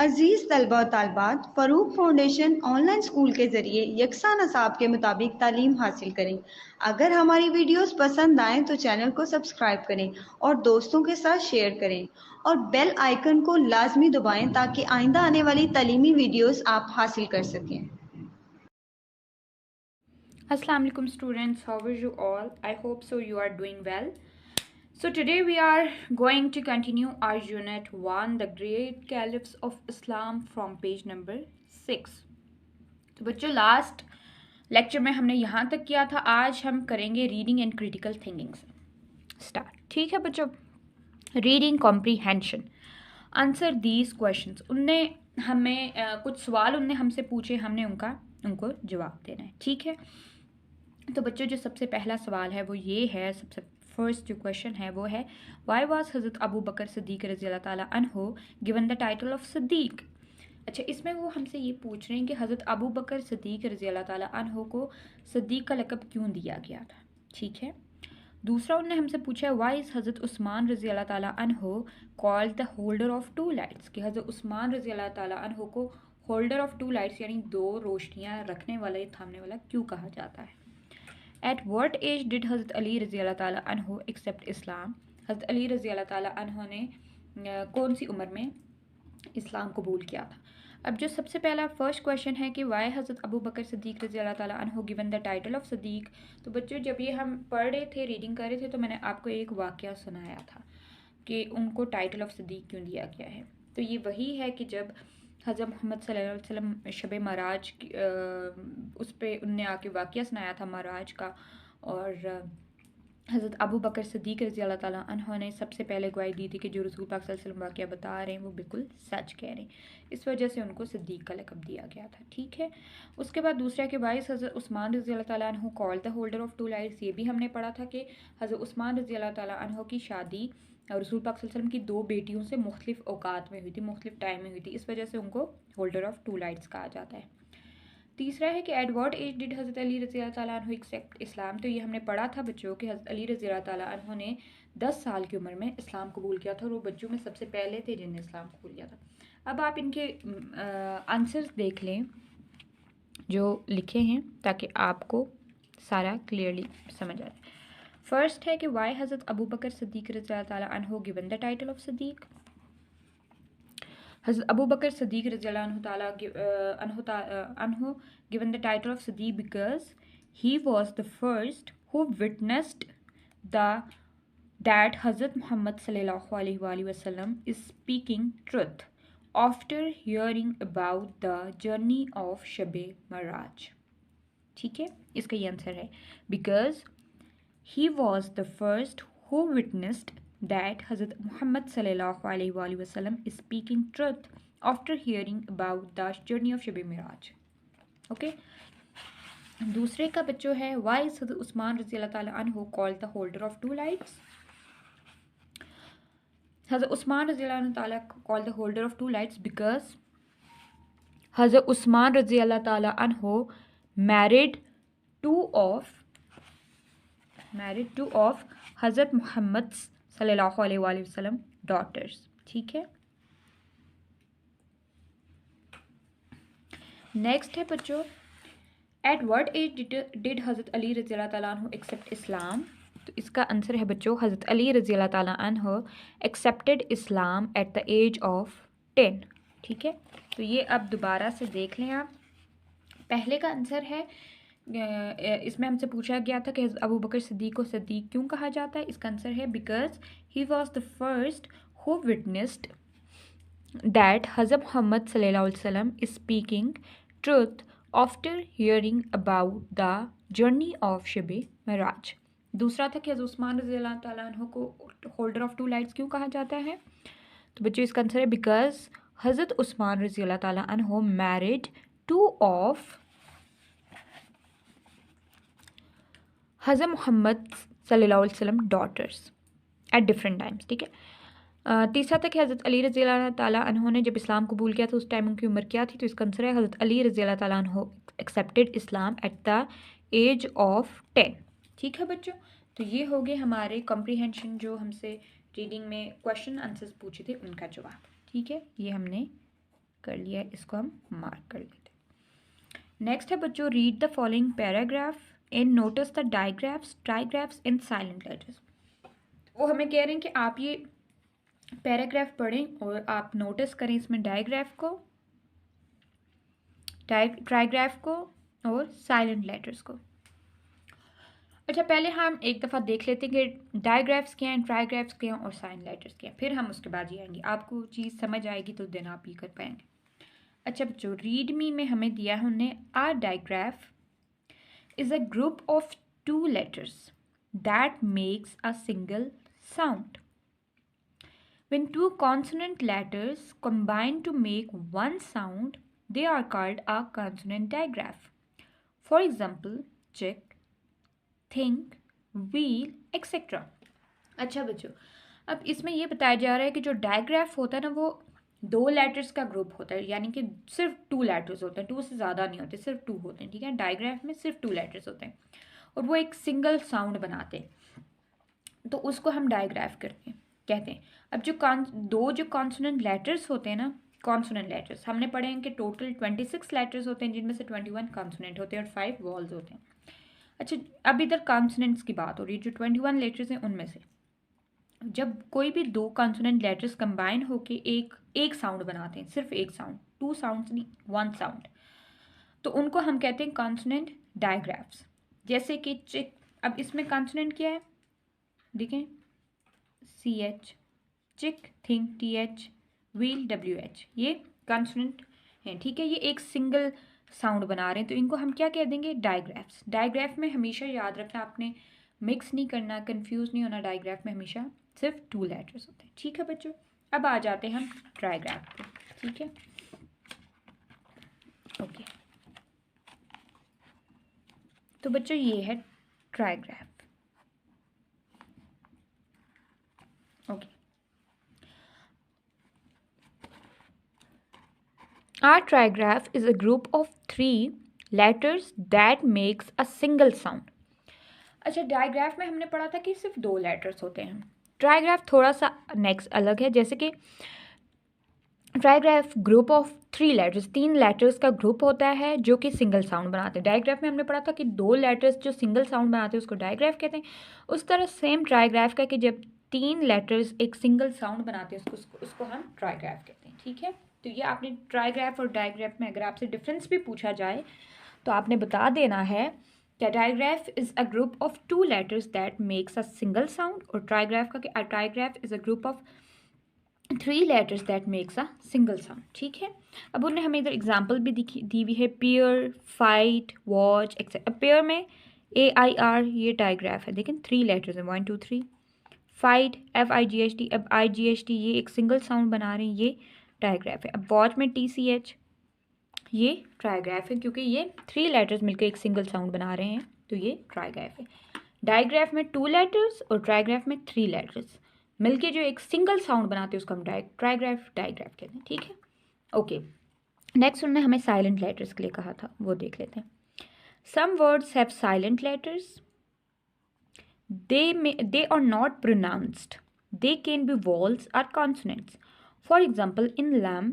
अजीज़ तलबा और तालबात, Farooq foundation online school के ज़रिए यकसा नसाब के मुताबिक तालीम हासिल करें। अगर हमारी वीडियोस पसंद आएँ तो चैनल को सब्सक्राइब करें और दोस्तों के साथ शेयर करें और बेल आइकन को लाजमी दबाएं ताकि आइंदा आने वाली तालीमी वीडियोस आप हासिल कर सकें। Assalamu alaikum students, how are you all? I hope so you are doing well. So today we are going to continue our unit 1, the great caliphs of Islam, from page number 6. तो बच्चों last lecture में हमने यहाँ तक किया था। आज हम करेंगे रीडिंग एंड क्रिटिकल थिंकिंग से स्टार्ट। ठीक है बच्चों, reading comprehension, answer these questions. उनने हमें कुछ सवाल उनने हमसे पूछे, हमने उनको जवाब देना है। ठीक है, तो बच्चों जो सबसे पहला सवाल है वो ये है, सबसे फर्स्ट जो क्वेश्चन है वो है, वाई वाज हज़रत अबू बकर सिद्दीक रज़ी अल्लाह ताला अन्हु given the title of Siddiq. अच्छा, इसमें वो हमसे ये पूछ रहे हैं कि हज़रत अबू बकर सिद्दीक रज़ी अल्लाह ताला अन्हु को सिद्दीक का लक़ब क्यों दिया गया था। ठीक है, दूसरा उन्होंने हमसे पूछा है, वाई इज़ हज़रत उस्मान रज़ी अल्लाह ताला अन्हु called the holder of two lights, कि हज़रत उस्मान रज़ी अल्लाह ताला अन्हु को होल्डर ऑफ टू लाइट्स यानी दो रोशनियाँ रखने वाला या थामने वाला क्यों कहा जाता है। एट वट एज डिड हज़रत अली रज़ी अल्लाह ताला अन्हु एक्सेप्ट इस्लाम, हज़रत अली रज़ी अल्लाह ताला अन्हु ने कौन सी उम्र में इस्लाम कबूल किया था। अब जो सबसे पहला फर्स्ट क्वेश्चन है कि वाई हज़रत अबू बकर सिद्दीक रज़ी अल्लाह ताला अन्हु given the title of Siddiq, तो बच्चों जब ये हम पढ़ रहे थे, रीडिंग कर रहे थे, तो मैंने आपको एक वाक़या सुनाया था कि उनको टाइटल ऑफ सिद्दीक क्यों दिया गया है। तो ये वही है कि जब हज़रत मोहम्मद सल्लल्लाहु अलैहि वसल्लम शब मराज उस पर उनने आके वाक़या सुनाया था मराज का, और हज़रत अबू बकर सिद्दीक रज़ी अल्लाह ताला अन्हु ने सबसे पहले गवाही दी थी कि जो रसूल पाक सल्लल्लाहु अलैहि वसल्लम वाक़या बता रहे हैं वो बिल्कुल सच कह रहे हैं। इस वजह से उनको सिद्दीक का लक़ब दिया गया था। ठीक है, उसके बाद दूसरा के बाइस हज़रत उस्मान रज़ी अल्लाह ताला अन्हु called the holder of two lights, ये भी हमने पढ़ा था कि हज़रत उस्मान रज़ी अल्लाह ताला अन्हु की शादी रसूल पाक सल्लल्लाहु अलैहि वसल्लम की दो बेटियों से मुख्तलिफ औकात में हुई थी, मुख्तलिफ टाइम में हुई थी, इस वजह से उनको होल्डर ऑफ टू लाइट्स कहा जाता है। तीसरा है कि एट व्हाट एज डिड हज़रत अली रज़ी अल्लाह ताला अन्हु एक्सेप्ट इस्लाम, तो ये हमने पढ़ा था बच्चों कि हज़रत अली रज़ी अल्लाह ताला अन्हु ने 10 साल की उम्र में इस्लाम कबूल किया था और वो बच्चों में सबसे पहले थे जिन्हें इस्लाम कबूल किया था। अब आप इनके आंसर्स देख लें जो लिखे हैं ताकि आपको सारा क्लियरली समझ आ जाए। फर्स्ट है कि वाई हज़रत अबू बकर सिद्दीक रज़ी अल्लाह ताला अन्हु given the title of Siddiq. Hazrat Abu बकर सिद्दीक रज़ी अल्लाह अन्हु given the title of Siddiq because he was the first who witnessed that Hazrat Muhammad sallallahu alaihi wasallam is speaking truth after hearing about the journey of Shab-e Maraj। ठीक है, इसका ये answer है because he was the first who witnessed that Hazrat Muhammad sallallahu alaihi wasallam is speaking truth after hearing about the journey of Shab-e Maraj। Okay, दूसरे का बच्चों है, Y is हज़रत उस्मान रज़ी अल्लाह ताला अन्हु called the holder of two lights. Hazrat Usman रज़ी अल्लाह ताला called the holder of two lights because Hazrat Usman रज़ी अल्लाह ताला अन्हु मैरिड टू ऑफ हज़रत मोहम्मद सल्लल्लाहु अलैहि वसल्लम डॉटर्स। ठीक है, नेक्स्ट है बच्चों, एट व्हाट एज डिड हज़रत अली रज़ी अल्लाह ताला अन्हु एक्सेप्ट इस्लाम, तो इसका आंसर है बच्चों हज़रत अली रज़ी अल्लाह ताला अन्हु accepted Islam at the age of 10। ठीक है, तो ये अब दोबारा से देख लें आप। पहले का आंसर है, इसमें हमसे पूछा गया था कि अबू बकर सिद्दीक को सिद्दीक क्यों कहा जाता है। इसका आंसर है because he was the first who witnessed that Hazrat Mohammed सल्लल्लाहु अलैहि वसल्लम is speaking truth after hearing about the journey of Shab-e Miraj. दूसरा था कि हज़रत उस्मान रज़ी अल्लाह ताला अन्हु को होल्डर ऑफ टू लाइट्स क्यों कहा जाता है, तो बच्चों इसका आंसर है बिकॉज हज़रत उस्मान रज़ी अल्लाह ताला अन्हु मैरिड टू ऑफ हज़रत मोहम्मद सल्लल्लाहु अलैहि वसल्लम डॉटर्स एट डिफरेंट टाइम्स। ठीक है, तीसरा था कि हज़रत अली रज़ी अल्लाह ताला अन्हु ने जब इस्लाम कबूल किया था उस टाइम उनकी उम्र क्या थी, तो इसका आंसर है हज़रत अली रज़ी अल्लाह ताला अन्हु accepted Islam at the age of 10। ठीक है बच्चों, तो ये हो गए हमारे कॉम्प्रीहेंशन जो हमसे रीडिंग में क्वेश्चन आंसर्स पूछे थे उनका जवाब। ठीक है, ये हमने कर लिया, इसको हम मार्क कर लेते हैं। नेक्स्ट है बच्चों, read the following paragraph and notice the digraphs in silent letters. वो हमें कह रहे हैं कि आप ये पैराग्राफ पढ़ें और आप नोटिस करें इसमें ट्राइग्राफ को और साइलेंट लेटर्स को। अच्छा, पहले हम एक दफ़ा देख लेते हैं कि डायग्राफ्स क्या हैं, ट्राइग्राफ्स क्या हैं और साइलेंट लेटर्स क्या हैं, फिर हम उसके बाद ये आएंगे। आपको चीज़ समझ आएगी तो दिन आप ये कर पाएंगे। अच्छा बच्चों, रीड मी में हमें दिया है उन्हें, a digraph is a group of 2 letters that makes a single sound. When 2 consonant letters combine to make one sound, they are called a consonant digraph. For example, chick, think, wheel, etc. अच्छा बच्चों, अब इसमें ये बताया जा रहा है कि जो डायग्राफ होता है ना वो 2 लेटर्स का ग्रुप होता है, यानी कि सिर्फ 2 लेटर्स होते हैं, 2 से ज़्यादा नहीं होते, सिर्फ 2 होते हैं। ठीक है, डायग्राफ में सिर्फ 2 लेटर्स होते हैं और वो एक सिंगल साउंड बनाते हैं, तो उसको हम डायग्राफ कहते हैं। अब जो कॉन्सोनेंट लेटर्स होते हैं ना, कॉन्सोनेंट लेटर्स हमने पढ़े हैं कि टोटल 26 लेटर्स होते हैं, जिनमें से 21 कॉन्सोनेंट होते हैं और 5 वॉल्स होते हैं। अच्छा, अब इधर कॉन्सोनेंट्स की बात हो रही है। जो 21 लेटर्स हैं उनमें से जब कोई भी 2 कॉन्सोनेंट लेटर्स कंबाइन होके एक साउंड बनाते हैं, सिर्फ एक साउंड, 2 साउंड्स नहीं, 1 साउंड, तो उनको हम कहते हैं कॉन्सोनेंट डायग्राफ्स। जैसे कि चिक, अब इसमें कॉन्सोनेंट क्या है, देखें, CH, चिक, थिंक, TH, व्हील, WH, ये कॉन्सोनेंट हैं। ठीक है, ये एक सिंगल साउंड बना रहे हैं, तो इनको हम क्या कह देंगे, डायग्राफ्स। डायग्राफ में हमेशा याद रखना, आपने मिक्स नहीं करना, कंफ्यूज नहीं होना, डायग्राफ में हमेशा सिर्फ 2 लेटर्स होते हैं। ठीक है बच्चों, अब आ जाते हैं हम ट्राइग्राफ पे। ठीक है, ओके, तो बच्चों ये है trigraph. Okay, a trigraph is a group of 3 letters that makes a single sound. अच्छा, डायग्राफ में हमने पढ़ा था कि सिर्फ 2 लेटर्स होते हैं। ट्राइग्राफ थोड़ा सा नेक्स्ट अलग है, जैसे कि ट्राइग्राफ ग्रुप ऑफ 3 लेटर्स, 3 लेटर्स का ग्रुप होता है जो कि सिंगल साउंड बनाते हैं। डायग्राफ में हमने पढ़ा था कि 2 लेटर्स जो सिंगल साउंड बनाते हैं उसको डायग्राफ कहते हैं। उस तरह सेम ट्राइग्राफ का कि जब 3 लेटर्स एक सिंगल साउंड बनाते हैं उसको हम ट्राइग्राफ कहते हैं। ठीक है, तो ये आपने ट्राइग्राफ और डायग्राफ में अगर आपसे डिफरेंस भी पूछा जाए तो आपने बता देना है कि digraph is a group of 2 letters that makes a single sound, और ट्राइग्राफ का कि a trigraph is a group of 3 letters that makes a single sound. ठीक है, अब उन्हें हमें इधर एग्जाम्पल भी दी हुई है, pair, fight, watch, etcetera. Pair में AIR ये डायग्राफ है, देखें 3 लेटर्स हैं, 1 2 3। फाइट, FIGHT, अब IGHT ये एक सिंगल साउंड बना रहे हैं, ये डायग्राफ है। अब वॉच में TCH ये ट्राइग्राफ है, क्योंकि ये 3 लेटर्स मिलकर एक सिंगल साउंड बना रहे हैं, तो ये ट्राइग्राफ है। डायग्राफ में 2 लेटर्स और ट्राइग्राफ में 3 लेटर्स मिलके जो एक सिंगल साउंड बनाते हैं उसको हम डायग्राफ कहते हैं। ठीक है, ओके, नेक्स्ट उन्होंने हमें साइलेंट लेटर्स के लिए कहा था, वो देख लेते हैं। Some words have silent letters, they are not pronounced, they can be vowels or consonants. For example, in lamb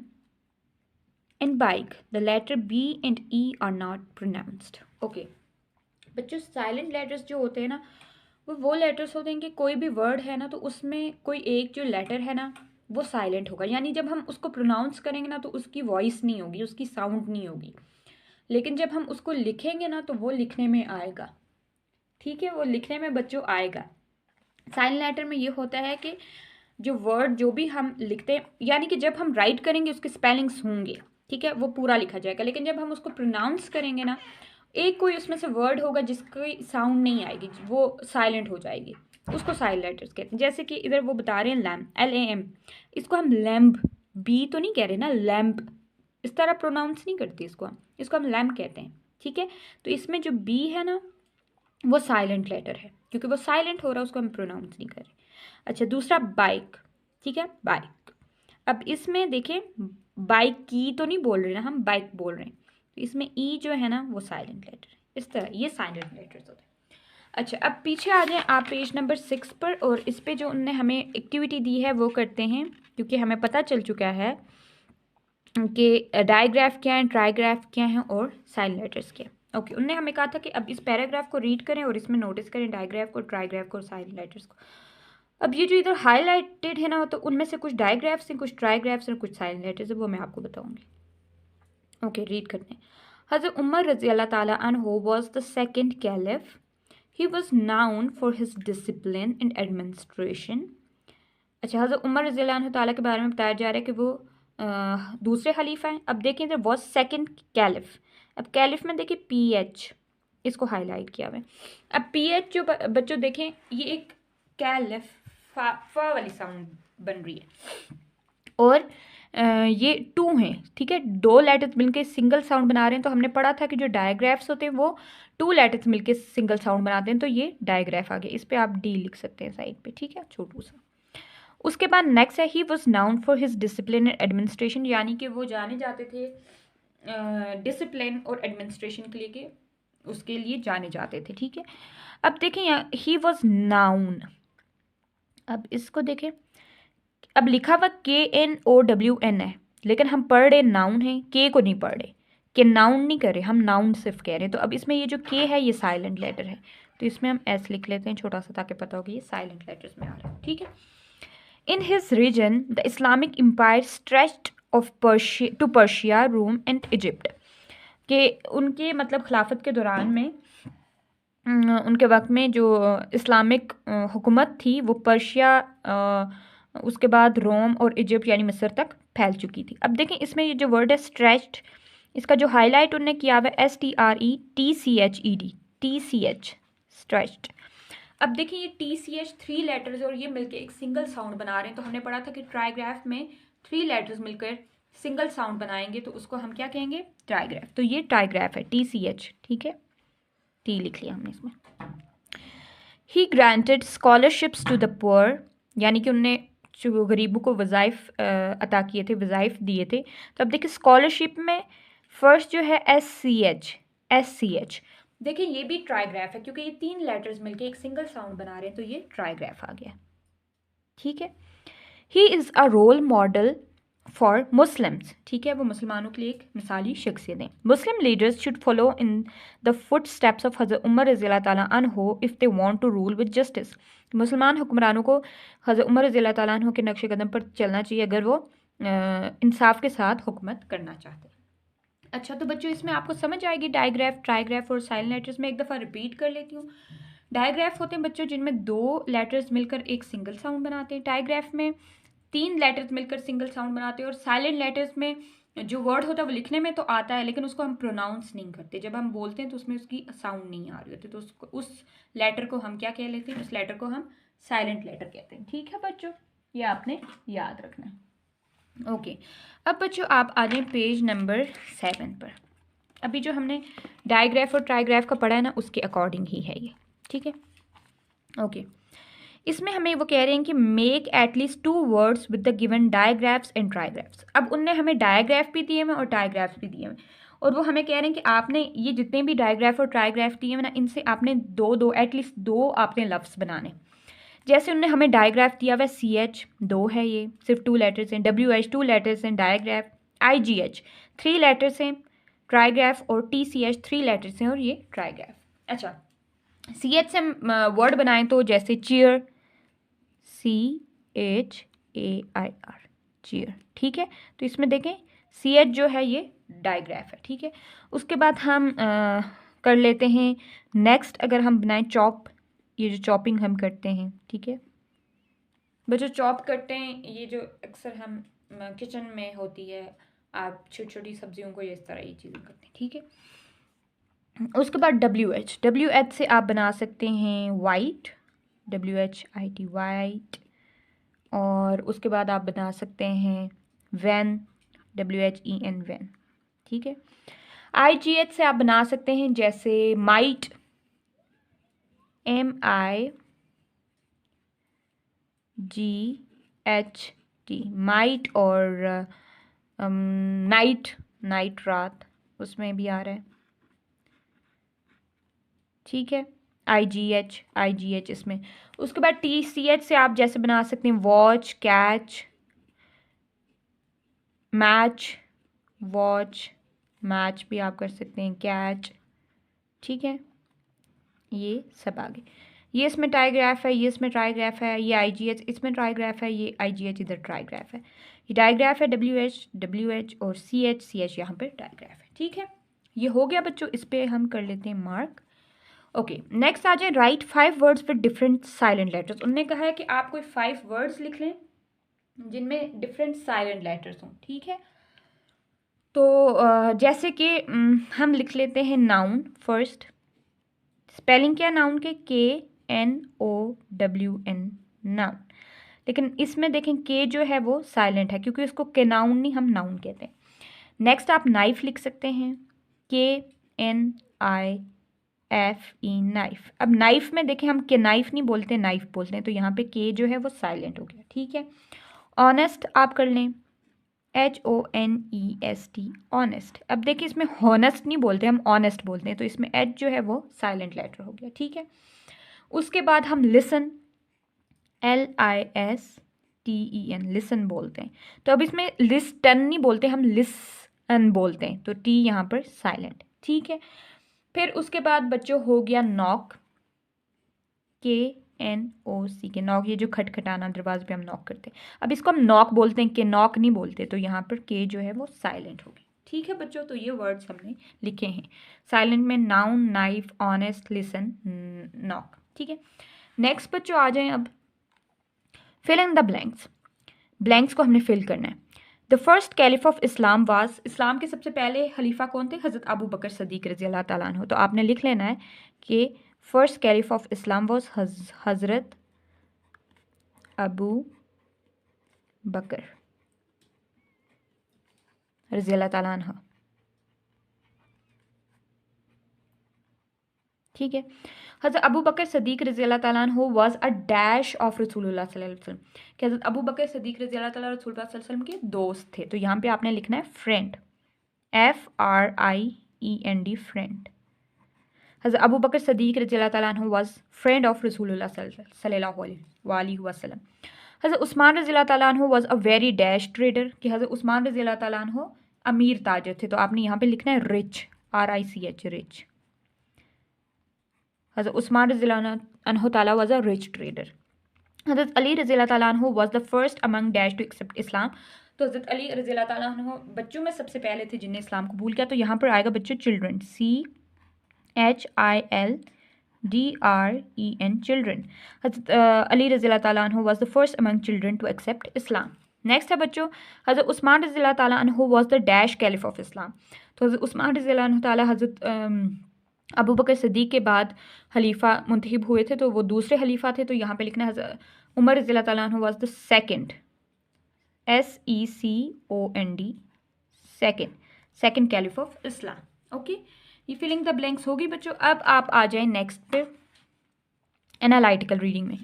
and bike the letter B and E are not pronounced. Okay, बच्चों silent letters जो होते हैं ना वो letters होते हैं कि कोई भी वर्ड है ना तो उसमें कोई एक जो लेटर है ना वो साइलेंट होगा, यानी जब हम उसको प्रोनाउंस करेंगे ना तो उसकी वॉइस नहीं होगी, उसकी साउंड नहीं होगी, लेकिन जब हम उसको लिखेंगे ना तो वो लिखने में आएगा। ठीक है, वो लिखने में बच्चों आएगा। साइलेंट लेटर में ये होता है कि जो वर्ड जो भी हम लिखते हैं, यानी कि जब हम राइट करेंगे उसके स्पेलिंग्स होंगे, ठीक है, वो पूरा लिखा जाएगा, लेकिन जब हम उसको प्रोनाउंस करेंगे ना एक कोई उसमें से वर्ड होगा जिसकी साउंड नहीं आएगी, वो साइलेंट हो जाएगी, उसको साइलेंट लेटर्स कहते हैं। जैसे कि इधर वो बता रहे हैं लैम्प, LAM, इसको हम लैम्प, बी तो नहीं कह रहे ना, लैम्प इस तरह प्रोनाउंस नहीं करती इसको हम लैम्प कहते हैं। ठीक है, तो इसमें जो बी है ना वो साइलेंट लेटर है, क्योंकि वो साइलेंट हो रहा है, उसको हम प्रोनाउंस नहीं कर रहे। अच्छा, दूसरा बाइक, ठीक है, बाइक, अब इसमें देखें बाइक की तो नहीं बोल रहे ना, हम बाइक बोल रहे हैं, तो इसमें ई जो है ना वो साइलेंट लेटर है। इस तरह ये साइलेंट लेटर्स होते हैं। अच्छा, अब पीछे आ जाएं आप पेज नंबर 6 पर, और इस पे जो उन्होंने हमें एक्टिविटी दी है वो करते हैं, क्योंकि हमें पता चल चुका है कि डायग्राफ क्या है, ट्राईग्राफ क्या है और साइलेंट लेटर्स क्या है। ओके, उनने हमें कहा था कि अब इस पैराग्राफ को रीड करें और इसमें नोटिस करें डायग्राफ को, ट्राईग्राफ को और साइलेंट लेटर्स को। अब ये जो इधर हाईलाइटेड है ना, तो उनमें से कुछ डायग्राफ्स हैं, कुछ ट्राईग्राफ्स और कुछ साइलेंट लेटर्स है, वो मैं आपको बताऊंगी। ओके, रीड करते हैं। हज़रत उमर रज़ी अल्लाह ताला अन्हु was the second caliph. He was noun for his discipline in administration. अच्छा, हज़रत उमर रज़ी अल्लाह ताला के बारे में बताया जा रहा है कि वो दूसरे खलीफा हैं। अब देखें इधर वाज सेकंड कैलिफ। अब कैलिफ में देखिए PH, इसको हाईलाइट किया हुआ है। अब PH जो बच्चों देखें, ये एक कैलिफ फा वाली साउंड बन रही है और ये 2 हैं, ठीक है, 2 लेटर्स मिलके सिंगल साउंड बना रहे हैं। तो हमने पढ़ा था कि जो डायग्राफ्स होते हैं वो 2 लेटर्स मिलके सिंगल साउंड बनाते हैं, तो ये डायग्राफ आ गया। इस पे आप D लिख सकते हैं साइड पे, ठीक है, छोटू सा। उसके बाद नेक्स्ट है he was noun for his discipline and administration, यानी कि वो जाने जाते थे डिसिप्लिन और एडमिनिस्ट्रेशन के लिए, के उसके लिए जाने जाते थे, ठीक है। अब देखें यहाँ ही वॉज नाउन। अब इसको देखें, अब लिखा हुआ KNOWN है, लेकिन हम पढ़ रहे नाउन है, के को नहीं पढ़ रहे, कि नाउन नहीं कर रहे, हम नाउन सिर्फ कह रहे हैं। तो अब इसमें ये जो के है ये साइलेंट लेटर है, तो इसमें हम S लिख लेते हैं छोटा सा, ताकि पता हो कि ये साइलेंट लेटर्स में आ रहा है, ठीक है। In his region, the Islamic Empire stretched of Persia to Persia, Rome and Egypt. कि उनके मतलब खिलाफत के दौरान में उनके वक्त में जो इस्लामिक हुकूमत थी वो पर्शिया, उसके बाद रोम और इजिप्ट यानी मिस्र तक फैल चुकी थी। अब देखें इसमें ये जो वर्ड है स्ट्रेच्ड, इसका जो हाईलाइट उन्होंने किया हुआ है STRETCHED, TCH, स्ट्रेच्ड। अब देखिए ये TCH 3 लेटर्स और ये मिलकर एक सिंगल साउंड बना रहे हैं। तो हमने पढ़ा था कि ट्राईग्राफ में 3 लेटर्स मिलकर सिंगल साउंड बनाएंगे तो उसको हम क्या कहेंगे, ट्राईग्राफ। तो ये ट्राईग्राफ है TCH, ठीक है, T लिख लिया हमने इसमें। He granted scholarships to the poor, यानी कि उनने जो गरीबों को वज़ाइफ अता किए थे, वज़ाइफ दिए थे। तो अब देखिए स्कॉलरशिप में फर्स्ट जो है SCH, देखिए ये भी ट्राईग्राफ है, क्योंकि ये 3 लेटर्स मिलके एक सिंगल साउंड बना रहे हैं, तो ये ट्राईग्राफ आ गया, ठीक है। He is a role model for Muslims, ठीक है, वो मुसलमानों के लिए एक मिसाली शख्सियत है। Muslim leaders should follow in the footsteps of Hazrat Umar रज़ियल्लाहु ताला अन्हु if they want to rule with justice. मुसलमान हुक्मरानों को हज़रत उमर रज़ियल्लाहु ताला अन्हु के नक्शे कदम पर चलना चाहिए अगर वो इंसाफ के साथ हुकूमत करना चाहते हैं। अच्छा, तो बच्चों इसमें आपको समझ आएगी डायग्राफ, ट्राईग्राफ और साइलेंट लेटर्स में। एक दफ़ा रिपीट कर लेती हूँ। डायग्राफ होते हैं बच्चों जिनमें 2 लेटर्स मिलकर एक सिंगल साउंड बनाते हैं। ट्राईग्राफ में 3 लेटर्स मिलकर सिंगल साउंड बनाते हैं। और साइलेंट लेटर्स में जो वर्ड होता है वो लिखने में तो आता है, लेकिन उसको हम प्रोनाउंस नहीं करते। जब हम बोलते हैं तो उसमें उसकी साउंड नहीं आ रही होती, तो उसको उस लेटर को हम क्या कह लेते हैं, उस लेटर को हम साइलेंट लेटर कहते हैं, ठीक है बच्चों, ये आपने याद रखना है। ओके, अब बच्चों आप आ जाएं पेज नंबर 7 पर। अभी जो हमने डायग्राफ और ट्राईग्राफ का पढ़ा है ना, उसके अकॉर्डिंग ही है ये, ठीक है। ओके, इसमें हमें वो कह रहे हैं कि make at least 2 words with the given digraphs and trigraphs. अब उनने हमें डायग्राफ भी दिए हुए और ट्राईग्राफ्स भी दिए हुए, और वो हमें कह रहे हैं कि आपने ये जितने भी डायग्राफ और ट्राईग्राफ दिए हुए ना, इनसे आपने एटलीस्ट दो आपने लफ्ज़ बनाने। जैसे उन्होंने हमें डायग्राफ दिया हुआ CH 2 है, ये सिर्फ 2 लेटर्स हैं। WH 2 लेटर्स हैं डायग्राफ। IGH 3 लेटर्स हैं ट्राईग्राफ, और TCH 3 लेटर्स हैं और ये ट्राईग्राफ। अच्छा, CH से वर्ड बनाएं तो जैसे चेयर, CHAIR, चेयर, ठीक है। तो इसमें देखें CH जो है ये डायग्राफ है, ठीक है। उसके बाद हम कर लेते हैं नेक्स्ट, अगर हम बनाएं चॉप, ये जो चॉपिंग हम करते हैं, ठीक है बच्चों, चॉप करते हैं, ये जो अक्सर हम किचन में होती है, आप छोटी छोटी सब्जियों को इस तरह ये चीज़ें करते हैं, ठीक है। उसके बाद WH से आप बना सकते हैं वाइट, WHIT वाइट, और उसके बाद आप बना सकते हैं वैन, WHEN वैन, ठीक है। IGH से आप बना सकते हैं जैसे माइट, MIGHT, माइट, और नाइट रात, उसमें भी आ रहा है, ठीक है। IGH इसमें। उसके बाद TCH से आप जैसे बना सकते हैं watch, catch, match, watch, match भी आप कर सकते हैं, कैच, ठीक है, ये सब आगे। ये इसमें ट्राइग्राफ है, ये इसमें ट्राइग्राफ है, ये IGH इसमें ट्राइग्राफ है, ये IGH इधर ट्राइग्राफ है, ये डाइग्राफ है WH और CH यहाँ पे ट्राइग्राफ है, ठीक है। ये हो गया बच्चों, इस पे हम कर लेते हैं मार्क। ओके, नेक्स्ट आ जाए, right 5 words with different silent letters. उन्होंने कहा है कि आप कोई 5 वर्ड्स लिख लें जिनमें डिफरेंट साइलेंट लेटर्स हों, ठीक है। तो जैसे कि हम लिख लेते हैं नाउन फर्स्ट। स्पेलिंग क्या नाउन के? KNOWN, noun. लेकिन इसमें देखें के जो है वो साइलेंट है क्योंकि उसको के नाउन नहीं, हम नाउन कहते हैं। नेक्स्ट आप नाइफ लिख सकते हैं, KNIFE, नाइफ। अब नाइफ में देखें हम के नाइफ नहीं बोलते, नाइफ बोलते हैं, तो यहाँ पे के जो है वो साइलेंट हो गया, ठीक है। ऑनेस्ट आप कर लें, HONEST, ऑनेस्ट। अब देखिए इसमें हॉनेस्ट नहीं बोलते, हम ऑनेस्ट बोलते हैं, तो इसमें एच जो है वो साइलेंट लेटर हो गया, ठीक है। उसके बाद हम लिसन, LISTEN, लिसन बोलते हैं। तो अब इसमें लिस्टन नहीं बोलते, हम लिसन बोलते हैं, तो टी यहाँ पर साइलेंट, ठीक है। फिर उसके बाद बच्चों हो गया नॉक, KNOC, के नॉक, ये जो खटखटाना दरवाजे पे हम नॉक करते हैं, अब इसको हम नॉक बोलते हैं, के नॉक नहीं बोलते, तो यहाँ पर के जो है वो साइलेंट हो गई, ठीक है बच्चों। तो ये वर्ड्स हमने लिखे हैं साइलेंट में, known, knife, honest, listen, knock, ठीक है। नेक्स्ट बच्चों आ जाएं अब, fill in the blanks. Blanks को हमने फिल करना है। The first caliph of Islam was, Islam के सबसे पहले खलीफा कौन थे? हज़रत अबू बकर सदीक रज़ी अल्लाह ताला अन्हु। तो आपने लिख लेना है कि first caliph of Islam was हज़रत अबू बकर रज़ी अल्लाह ताला अन्हु, ठीक है। हज़रत अबू बकर सदीक रज़ी अल्लाह ताला अन्हु वाज अ डैश ऑफ रसूलुल्लाह सल्लल्लाहु अलैहि वसल्लम, कि हज़रत अबू बकर सदीक रज़ी अल्लाह ताला रसूलुल्लाह सल्लल्लाहु अलैहि वसल्लम के दोस्त थे। तो यहाँ पे आपने लिखना है फ्रेंड, FRIEND, फ्रेंड। हज़रत अबू बकर सदीक रज़ी अल्लाह ताला अन्हु वाज फ्रेंड ऑफ रसूलुल्लाह सल्लल्लाहु अलैहि वसल्लम। हज़रत उस्मान रज़ी अल्लाह ताला अन्हु was a very dash trader, कि हज़रत उस्मान रज़ी अल्लाह ताला अन्हु अमीर ताजर थे। तो आपने यहाँ पे लिखना है रिच, RICH, रिच। हज़रत उस्मान रज़ी अल्लाह अन्हु ताला वाज अ रिच ट्रेडर। हज़रत अली रज़ी अल्लाह ताला अन्हु was the first among dash to accept Islam. तो हज़रत अली रज़ी अल्लाह ताला अन्हु बच्चों में सबसे पहले थे जिन्हें इस्लाम कबूल किया। तो यहाँ पर आएगा बच्चों चिल्ड्रन, CHILDREN, चिल्ड्रन। हज़रत अली रज़ी अल्लाह ताला अन्हु was the first among children to accept Islam. Next है बच्चों, हज़रत उस्मान रज़ी अल्लाह ताला अन्हु was the dash caliph of Islam. तो हज़रत उस्मान रज़ी अल्लाह ताला हज़रत अबू बकर सदीक के बाद खलीफा मुंतखब हुए थे, तो वो दूसरे खलीफा थे। तो यहाँ पे लिखना है उमर रज़ी अल्लाह ताला अन्हु was the second, SECOND, second caliph of Islam. Okay, ये फिलिंग द ब्लैंक्स होगी बच्चों। अब आप आ जाएं नेक्स्ट पे, एनालिटिकल रीडिंग में।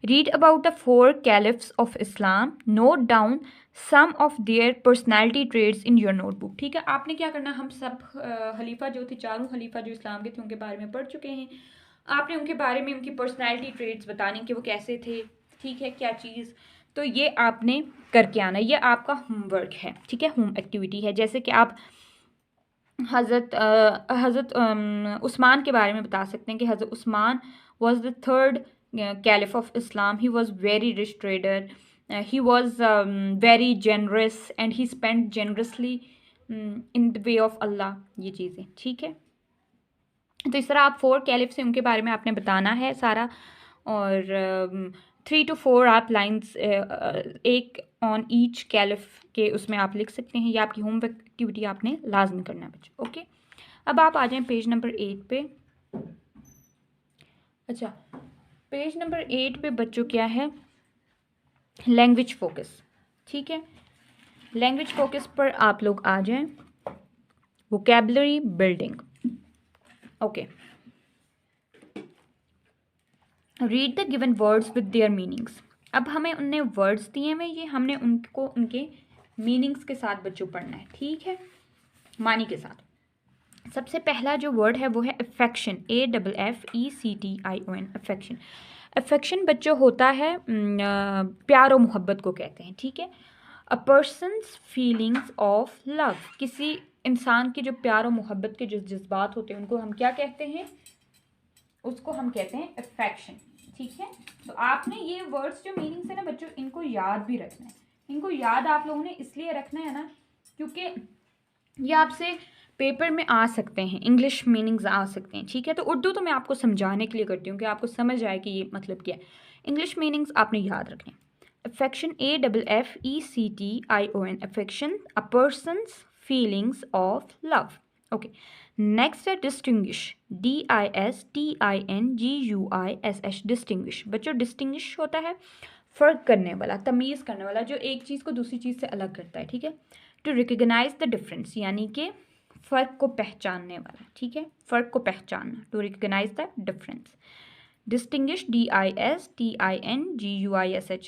Read about the 4 caliphs of Islam, note down some of their personality traits in your notebook. ठीक है, आपने क्या करना, हम सब खलीफा जो थे, चारों खलीफा जो इस्लाम के थे, उनके बारे में पढ़ चुके हैं। आपने उनके बारे में उनकी पर्सनैलिटी ट्रेड्स बताने कि वो कैसे थे, ठीक है, क्या चीज़, तो ये आपने करके आना। ये आपका होमवर्क है, ठीक है, होम एक्टिविटी है। जैसे कि आप हज़रत उस्मान के बारे में बता सकते हैं कि Hazrat Usman was the third caliph of Islam, he was very rich trader, he was very generous and he spent generously in the way of Allah, ये चीज़ें, ठीक है। तो इस तरह आप 4 कैलिफ से उनके बारे में आपने बताना है सारा, और 3 to 4 आप लाइन्स एक ऑन ईच कैलिफ के उसमें आप लिख सकते हैं। ये आपकी होम एक्टिविटी आपने लाजमी करना है बच्चों। ओके, अब आप आ जाएं पेज नंबर 8 पे। अच्छा, पेज नंबर 8 पे बच्चों क्या है, लैंग्वेज फोकस, ठीक है। लैंग्वेज फोकस पर आप लोग आ जाएं, vocabulary building. Okay, read the given words with their meanings. अब हमें उनने वर्ड्स दिए हैं, ये हमने उनको उनके मीनिंग्स के साथ बच्चों पढ़ना है, ठीक है, मानी के साथ। सबसे पहला जो वर्ड है वो है अफेक्शन, AFFECTION, अफेक्शन। अफेक्शन बच्चों होता है प्यार और मोहब्बत को कहते हैं, ठीक है। A person's feelings of love, किसी इंसान के जो प्यार और मोहब्बत के जो जज्बात होते हैं उनको हम क्या कहते हैं, उसको हम कहते हैं अफेक्शन। ठीक है, तो आपने ये वर्ड्स जो मीनिंग्स है ना बच्चों, इनको याद भी रखना है। इनको याद आप लोगों ने इसलिए रखना है ना क्योंकि ये आपसे पेपर में आ सकते हैं, इंग्लिश मीनिंग्स आ सकते हैं। ठीक है, तो उर्दू तो मैं आपको समझाने के लिए करती हूँ कि आपको समझ आए कि ये मतलब क्या है। इंग्लिश मीनिंग्स आपने याद रखने। Affection, AFFECTION, affection, a person's feelings of love. Okay, next है डिस्टिंग्विश, DISTINGUISH, डिस्टिंग्विश। बच्चों डिस्टिंग्विश होता है फ़र्क करने वाला, तमीज़ करने वाला, जो एक चीज़ को दूसरी चीज़ से अलग करता है। ठीक है, टू रिकग्नाइज द डिफरेंस, यानी कि फ़र्क को पहचानने वाला। ठीक है, फ़र्क को पहचानना, to recognise the difference. Distinguish, DISTINGUISH,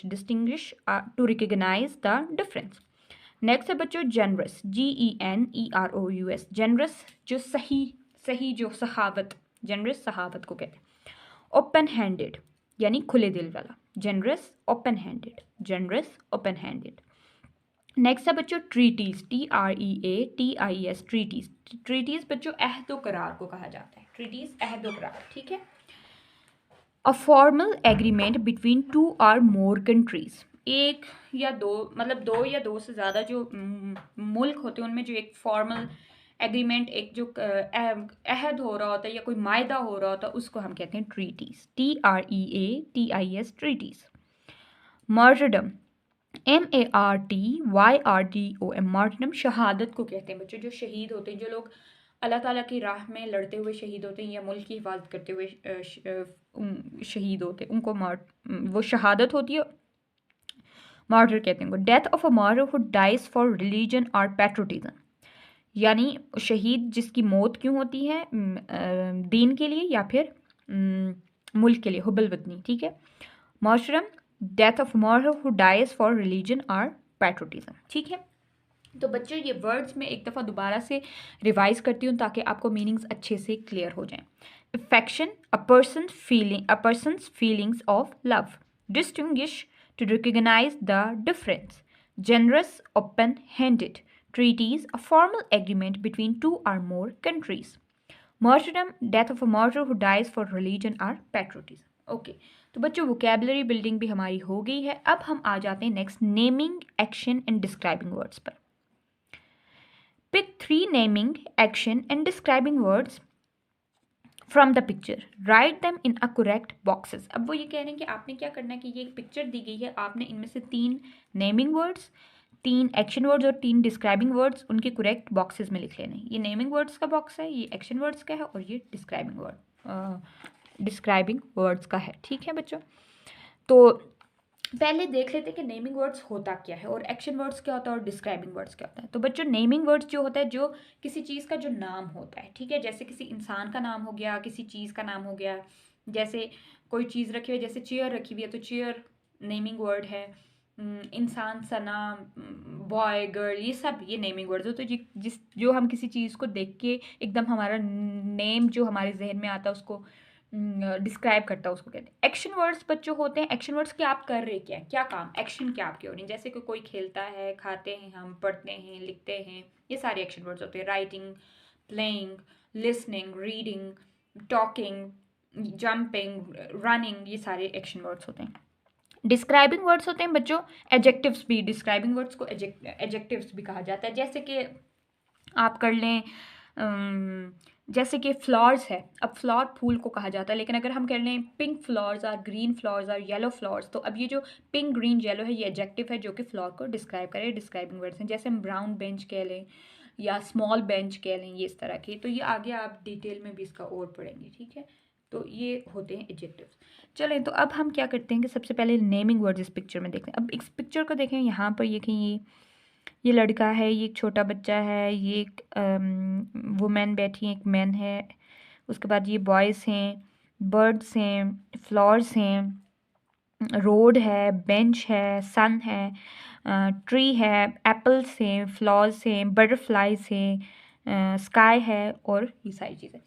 distinguish, to recognise the difference. Next है बच्चों जेनरस, GENEROUS, जेनरस जो सही, सही जो सखावत, जेनरस सखावत को कहते हैं। ओपन हैंडेड यानी खुले दिल वाला, generous open handed, generous open handed. Next है बच्चों ट्रीटीज, TREATIES, ट्रीटीज। ट्रीटीज बच्चों अहद व करार को कहा जाता है, ट्रीटीज अहद व करार। ठीक है, अ फॉर्मल एग्रीमेंट बिटवीन 2 और मोर कंट्रीज, एक या दो, मतलब दो या दो से ज़्यादा जो मुल्क होते हैं उनमें जो एक फॉर्मल एग्रीमेंट, एक जो अहद हो रहा होता है या कोई मायदा हो रहा होता है, उसको हम कहते हैं treaties, TREATIES, treaties. Martyrdom, MARTYRDOM, martyrdom शहादत को कहते हैं बच्चों, जो शहीद होते हैं, जो लोग अल्लाह ताला की राह में लड़ते हुए शहीद होते हैं या मुल्क की हिफाजत करते हुए शहीद होते हैं, उनको वो शहादत होती है, मार्टर कहते हैं। Death of a martyr who dies for religion और पैट्रोटिज्म, यानी शहीद जिसकी मौत क्यों होती है, दीन के लिए या फिर मुल्क के लिए, हुबल वतनी। ठीक है, martyrdom, death of martyr who dies for religion और पैट्रोटिज्म। ठीक है, तो बच्चों ये वर्ड्स मैं एक दफ़ा दोबारा से रिवाइज करती हूँ ताकि आपको मीनिंग्स अच्छे से क्लियर हो जाएं। Affection, a person's feelings of love. Distinguish, to recognize the difference. Generous, open-handed. Treaties, a formal agreement between two or more countries. Martyrdom, death of a martyr who dies for religion or patriotism. Okay, तो बच्चों vocabulary building भी हमारी हो गई है। अब हम आ जाते हैं next naming, action and describing words पर। Pick 3 naming, action and describing words from the picture, write them in a correct boxes. अब वो ये कह रहे हैं कि आपने क्या करना है कि ये एक पिक्चर दी गई है, आपने इनमें से 3 नेमिंग वर्ड्स, 3 एक्शन वर्ड्स और 3 डिस्क्राइबिंग वर्ड्स उनके करेक्ट बॉक्सेस में लिख लेने। ये नेमिंग वर्ड्स का बॉक्स है, ये एक्शन वर्ड्स का है और ये डिस्क्राइबिंग वर्ड्स का है। ठीक है बच्चों, तो पहले देख लेते हैं कि नेमिंग वर्ड्स होता क्या है और एक्शन वर्ड्स क्या होता है और डिस्क्राइबिंग वर्ड्स क्या होता है। तो बच्चों नेमिंग वर्ड्स जो होता है, जो किसी चीज़ का जो नाम होता है, ठीक है, जैसे किसी इंसान का नाम हो गया, किसी चीज़ का नाम हो गया, जैसे कोई चीज़ रखी हुई है, जैसे चेयर रखी हुई है तो चेयर नेमिंग वर्ड है। इंसान, सना, बॉय, गर्ल, ये सब ये नेमिंग वर्ड्स होते हैं जिस जो हम किसी चीज़ को देख के एकदम हमारा नेम जो हमारे जहन में आता है उसको डिस्क्राइब करता है, उसको कहते हैं। एक्शन वर्ड्स बच्चों होते हैं, एक्शन वर्ड्स कि आप कर रहे क्या है, क्या काम, एक्शन क्या आपके हो रही है, जैसे कि कोई खेलता है, खाते हैं, हम पढ़ते हैं, लिखते हैं, ये सारे एक्शन वर्ड्स होते हैं। Writing, playing, listening, reading, talking, jumping, running, ये सारे एक्शन वर्ड्स होते हैं। डिस्क्राइबिंग वर्ड्स होते हैं बच्चों एडजेक्टिव्स भी, डिस्क्राइबिंग वर्ड्स को एडजेक्टिव्स भी कहा जाता है। जैसे कि आप कर लें, जैसे कि फ्लावर्स है, अब फ्लावर फूल को कहा जाता है, लेकिन अगर हम कह लें पिंक फ्लावर्स और ग्रीन फ्लावर्स और येलो फ्लावर्स, तो अब ये जो पिंक, ग्रीन, येलो है ये एडजेक्टिव है जो कि फ्लावर को डिस्क्राइब करे, डिस्क्राइबिंग वर्ड्स हैं। जैसे हम ब्राउन बेंच कह लें या स्मॉल बेंच कह लें, ये इस तरह के, तो ये आगे आप डिटेल में भी इसका और पढ़ेंगे। ठीक है, तो ये होते हैं एडजेक्टिव्स। चलें, तो अब हम क्या करते हैं कि सबसे पहले नेमिंग वर्ड्स इस पिक्चर में देखते हैं। अब इस पिक्चर को देखें, यहाँ पर ये लड़का है, ये एक छोटा बच्चा है, ये एक वुमेन बैठी है, एक मैन है, उसके बाद ये बॉयज़ हैं, बर्ड्स हैं, फ्लावर्स हैं, रोड है, बेंच है, सन है, ट्री है, एप्पल्स हैं, फ्लावर्स हैं, बटरफ्लाइज हैं, स्काई है और ये सारी चीज़ें।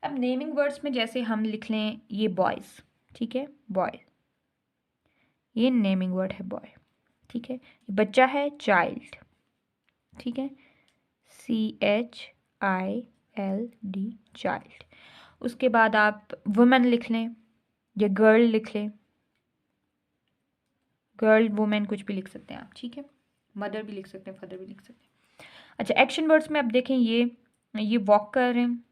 अब नेमिंग वर्ड्स में जैसे हम लिख लें ये बॉयज़, ठीक है, बॉय, ये नेमिंग वर्ड है बॉय। ठीक है, बच्चा है चाइल्ड, ठीक है, CHILD चाइल्ड। उसके बाद आप वुमेन लिख लें या गर्ल लिख लें, गर्ल वुमेन कुछ भी लिख सकते हैं आप, ठीक है, मदर भी लिख सकते हैं, फादर भी लिख सकते हैं। अच्छा, एक्शन वर्ड्स में आप देखें, ये वॉक कर रहे हैं,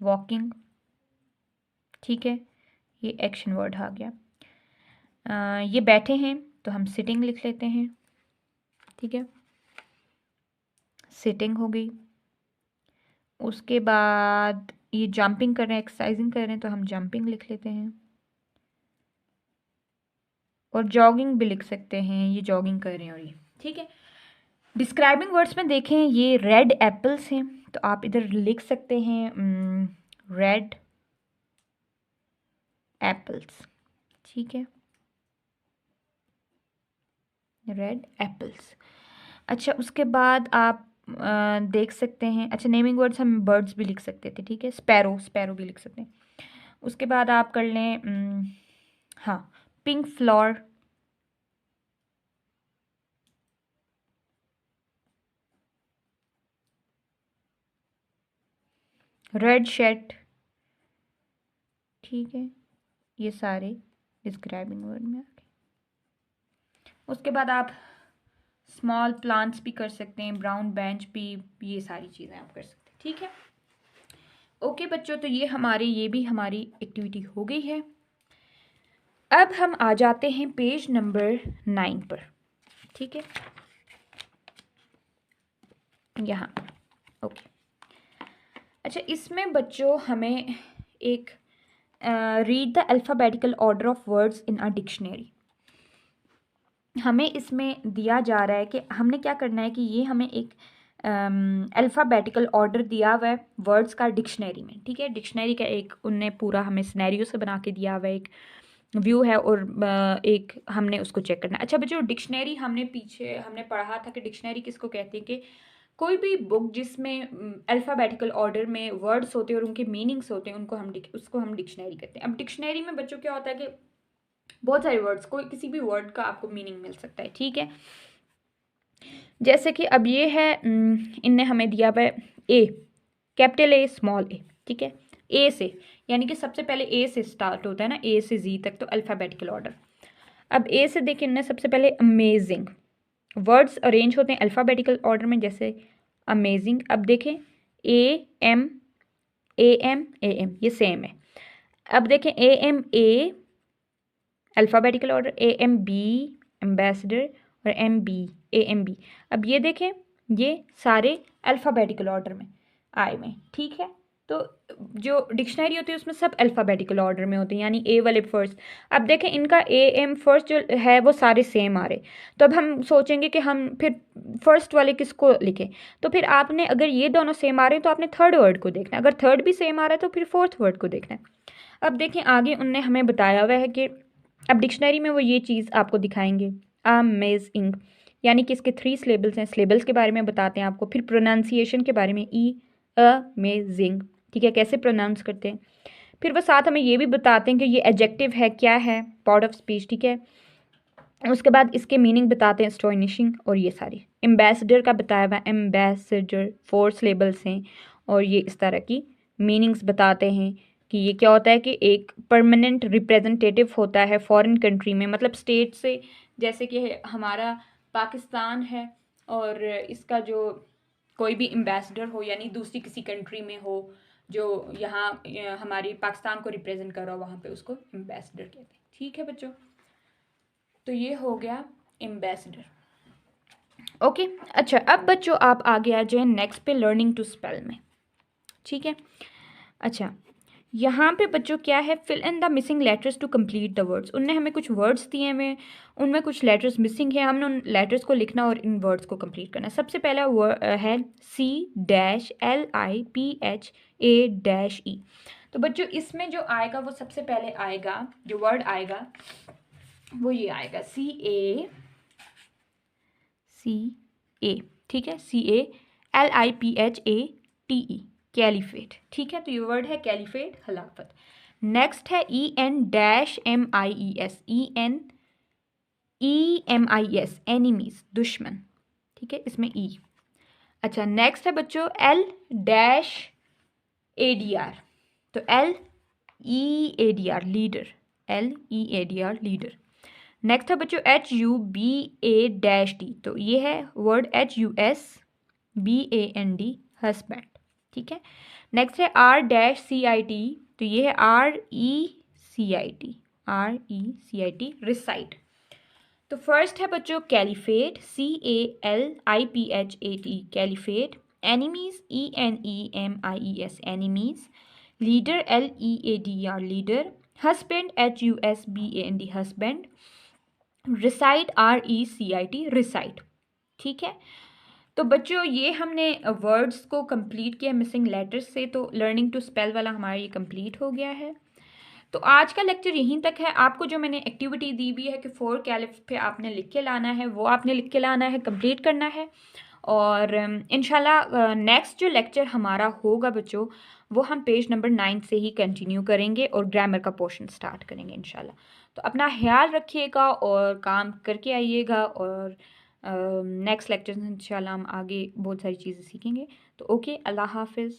वॉकिंग, ठीक है, ये एक्शन वर्ड आ गया। ये बैठे हैं तो हम सिटिंग लिख लेते हैं, ठीक है, सिटिंग हो गई। उसके बाद ये जंपिंग कर रहे हैं, एक्सरसाइजिंग कर रहे हैं तो हम जंपिंग लिख लेते हैं। और जॉगिंग भी लिख सकते हैं, ये जॉगिंग कर रहे हैं, और ये ठीक है। डिस्क्राइबिंग वर्ड्स में देखें, ये रेड एप्पल्स हैं तो आप इधर लिख सकते हैं रेड एप्पल्स, ठीक है, रेड एप्पल्स। अच्छा, उसके बाद आप देख सकते हैं, अच्छा नेमिंग वर्ड्स हम बर्ड्स भी लिख सकते थे, ठीक है, स्पैरो, स्पैरो भी लिख सकते हैं। उसके बाद आप कर लें हाँ, पिंक फ्लावर, रेड शर्ट, ठीक है, ये सारे डिस्क्राइबिंग वर्ड में आ गए। उसके बाद आप स्मॉल प्लांट्स भी कर सकते हैं, ब्राउन बेंच भी, ये सारी चीज़ें आप कर सकते हैं, ठीक है। ओके बच्चों, तो ये भी हमारी एक्टिविटी हो गई है। अब हम आ जाते हैं पेज नंबर 9 पर, ठीक है, यहाँ, ओके। अच्छा, इसमें बच्चों हमें एक read the alphabetical order of words in a dictionary, हमें इसमें दिया जा रहा है कि हमने क्या करना है कि ये हमें एक अल्फ़ाबेटिकल ऑर्डर दिया हुआ है वर्ड्स का डिक्शनरी में, ठीक है। डिक्शनरी का एक उनने पूरा हमें सिनेरियो से बना के दिया हुआ है, एक व्यू है, और एक हमने उसको चेक करना है। अच्छा बच्चों, डिक्शनरी हमने पढ़ा था कि डिक्शनरी किसको कहते हैं, कि कोई भी बुक जिसमें अल्फ़ाबेटिकल ऑर्डर में वर्ड्स होते हैं और उनके मीनिंग्स होते हैं, उसको हम डिक्शनरी कहते हैं। अब डिक्शनरी में बच्चों क्या होता है कि बहुत सारे वर्ड्स, कोई किसी भी वर्ड का आपको मीनिंग मिल सकता है, ठीक है। जैसे कि अब ये है, इनने हमें दिया हुआ है ए, कैपिटल ए, स्मॉल ए, ठीक है, ए से, यानी कि सबसे पहले ए से स्टार्ट होता है ना, ए से जी तक, तो अल्फ़ाबेटिकल ऑर्डर। अब ए से देखिए, इनने सबसे पहले अमेजिंग, वर्ड्स अरेंज होते हैं अल्फ़ाबेटिकल ऑर्डर में, जैसे अमेजिंग। अब देखें एम, एम ये सेम है। अब देखें ए अल्फ़ाबेटिकल ऑर्डर, AMB एम्बेसडर, और AMB। अब ये देखें, ये सारे अल्फ़ाबेटिकल ऑर्डर में आए हुए, ठीक है। तो जो डिक्शनरी होती है उसमें सब अल्फ़ाबेटिकल ऑर्डर में होते हैं, यानी ए वाले फर्स्ट। अब देखें, इनका AM फर्स्ट जो है वो सारे सेम आ रहे, तो अब हम सोचेंगे कि हम फिर फर्स्ट वाले किसको लिखें, तो फिर आपने, अगर ये दोनों सेम आ रहे हैं तो आपने थर्ड वर्ड को देखना है, अगर थर्ड भी सेम आ रहा है तो फिर फोर्थ वर्ड को देखना है। अब देखें आगे उनने हमें बताया हुआ है कि अब डिक्शनरी में वो ये चीज़ आपको दिखाएंगे, अमेजिंग, यानी कि इसके 3 सिलेबल्स हैं, सिलेबल्स के बारे में बताते हैं आपको, फिर प्रोनाउंसिएशन के बारे में, अमेजिंग, ठीक है, कैसे प्रोनाउंस करते हैं। फिर वो साथ हमें ये भी बताते हैं कि ये एडजेक्टिव है, क्या है, पार्ट ऑफ स्पीच, ठीक है। उसके बाद इसके मीनिंग बताते हैं, एस्टोनिशिंग, और ये सारी। एम्बेसडर का बताया हुआ, एम्बेसडर 4 सिलेबल्स हैं, और ये इस तरह की मीनिंग्स बताते हैं कि ये क्या होता है कि एक परमानेंट रिप्रेजेंटेटिव होता है फॉरेन कंट्री में, मतलब स्टेट से, जैसे कि हमारा पाकिस्तान है और इसका जो कोई भी एम्बेसडर हो, यानी दूसरी किसी कंट्री में हो, जो यहाँ हमारी पाकिस्तान को रिप्रेजेंट कर रहा हो, वहाँ पे उसको एम्बेसडर कहते हैं, ठीक है बच्चों। तो ये हो गया एम्बेसडर, ओके। अच्छा, अब बच्चों आप आगे आ जाए नेक्स्ट पे, लर्निंग टू स्पेल में, ठीक है। अच्छा, यहाँ पे बच्चों क्या है, fill in the missing letters to complete the words, उनने हमें कुछ वर्ड्स दिए हुए, उनमें कुछ लेटर्स मिसिंग है, हमने उन लेटर्स को लिखना और इन वर्ड्स को कंप्लीट करना। सबसे पहला है CLIPHA-E। तो बच्चों इसमें जो आएगा वो सबसे पहले आएगा, जो वर्ड आएगा वो ये आएगा, CA, ठीक है, CALIPHATE, कैलिफेट, ठीक है। तो ये वर्ड है कैलिफेट, खिलाफत। नेक्स्ट है EN-MIES, EMIS, एनिमीज, दुश्मन, ठीक है, इसमें E। अच्छा, नेक्स्ट है बच्चों L-ADR, तो LEADR, leader, LEADR, leader. Next है बच्चों HUBAD, तो ये है वर्ड HUSBAND, हस्बैंड, ठीक है। नेक्स्ट है R-CIT, तो ये है RECIT, रिसाइट। तो फर्स्ट है बच्चों caliphate, CALIPHAT, caliphate. Enemies, ENEMIES, enemies. Leader, LEADR, leader. Husband, HUSBAND, husband. Recite, RECIT, recite, ठीक है। तो बच्चों ये हमने वर्ड्स को कंप्लीट किया मिसिंग लेटर्स से, तो लर्निंग टू स्पेल वाला हमारा ये कंप्लीट हो गया है। तो आज का लेक्चर यहीं तक है। आपको जो मैंने एक्टिविटी दी हुई है कि 4 कैलिफ पे आपने लिख के लाना है, वो आपने लिख के लाना है, कंप्लीट करना है। और इंशाल्लाह नेक्स्ट जो लेक्चर हमारा होगा बच्चों, वो हम पेज नंबर 9 से ही कंटिन्यू करेंगे और ग्रामर का पोर्शन स्टार्ट करेंगे इंशाल्लाह। तो अपना ख्याल रखिएगा और काम करके आइएगा, और नेक्स्ट लेक्चर इंशाल्लाह हम आगे बहुत सारी चीज़ें सीखेंगे। तो ओके, अल्लाह हाफिज़।